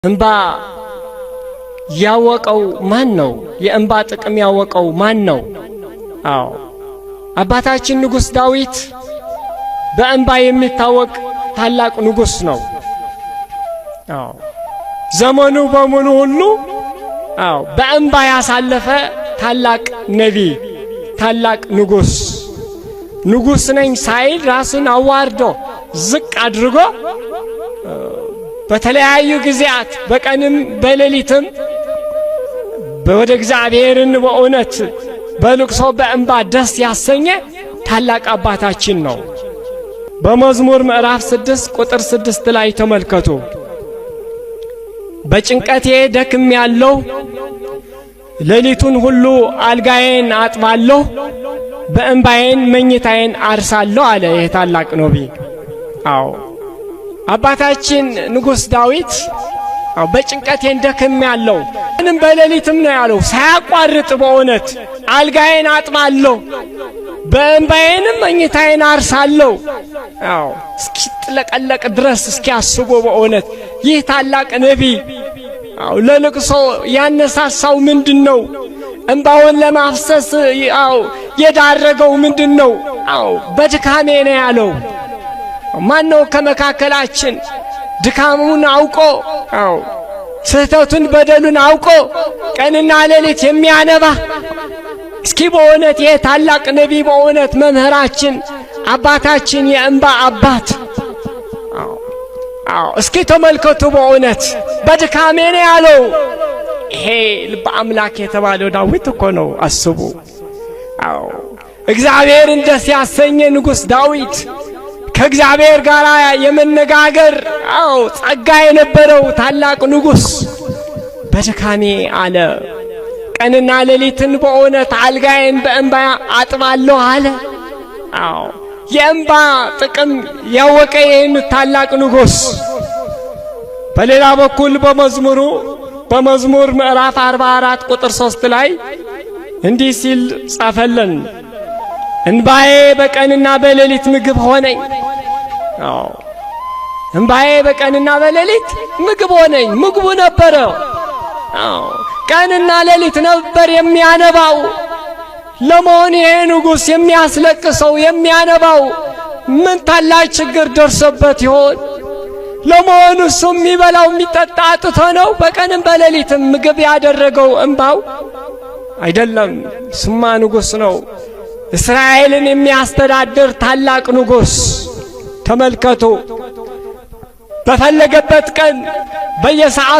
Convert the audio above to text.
እንባ ያወቀው ማን ነው? የእንባ ጥቅም ያወቀው ማን ነው? አዎ አባታችን ንጉሥ ዳዊት በእንባ የሚታወቅ ታላቅ ንጉሥ ነው። አዎ ዘመኑ በሙሉ ሁሉ በእንባ ያሳለፈ ታላቅ ነቢይ፣ ታላቅ ንጉሥ ነኝ ሳይል ራሱን አዋርዶ ዝቅ አድርጎ በተለያዩ ጊዜያት በቀንም በሌሊትም ወደ እግዚአብሔርን በእውነት በልቅሶ በእንባ ደስ ያሰኘ ታላቅ አባታችን ነው። በመዝሙር ምዕራፍ 6 ቁጥር 6 ላይ ተመልከቱ። በጭንቀቴ ደክሜያለሁ፣ ሌሊቱን ሁሉ አልጋዬን አጥባለሁ፣ በእንባዬን መኝታዬን አርሳለሁ አለ ይህ ታላቅ ነቢይ። አዎ አባታችን ንጉሥ ዳዊት በጭንቀቴን ደክሜያለሁ ምንም በሌሊትም ነው ያለው፣ ሳያቋርጥ በእውነት አልጋዬን አጥባለሁ፣ በእንባዬንም መኝታዬን አርሳለሁ። አዎ እስኪጥለቀለቅ ድረስ እስኪያስቡ በእውነት ይህ ታላቅ ነቢይ ለልቅሶ ያነሳሳው ምንድነው? እንባውን ለማፍሰስ የዳረገው ምንድነው? በድካሜ ነው ያለው። ማነው ከመካከላችን ድካሙን አውቆ ስህተቱን በደሉን አውቆ ቀንና ሌሊት የሚያነባ? እስኪ በእውነት ይህ ታላቅ ነቢይ በእውነት መምህራችን አባታችን የእንባ አባት እስኪ ተመልከቱ። በእውነት በድካሜ ነው ያለው። ይሄ ልበ አምላክ የተባለው ዳዊት እኮ ነው። አስቡ። እግዚአብሔርን ደስ ያሰኘ ንጉሥ ዳዊት ከእግዚአብሔር ጋር የመነጋገር ጸጋ የነበረው ታላቅ ንጉሥ በድካሜ አለ። ቀንና ሌሊትን በእውነት አልጋዬን በእንባ አጥባለሁ አለ። የእንባ ጥቅም ያወቀ ይህን ታላቅ ንጉሥ በሌላ በኩል በመዝሙር ምዕራፍ 44 ቁጥር 3 ላይ እንዲህ ሲል ጻፈልን። እንባዬ በቀንና በሌሊት ምግብ ሆነኝ። እንባዬ በቀንና በሌሊት ምግብ ሆነኝ። ምግቡ ነበረ። ቀንና ሌሊት ነበር የሚያነባው። ለመሆን ይሄ ንጉሥ የሚያስለቅሰው የሚያነባው ምን ታላቅ ችግር ደርሶበት ይሆን? ለመሆኑ እሱ የሚበላው የሚጠጣ አጥቶ ነው በቀንም በሌሊትም ምግብ ያደረገው እንባው? አይደለም። ስማ ንጉሥ ነው። እስራኤልን የሚያስተዳድር ታላቅ ንጉሥ። ተመልከቱ። በፈለገበት ቀን በየሰዓቱ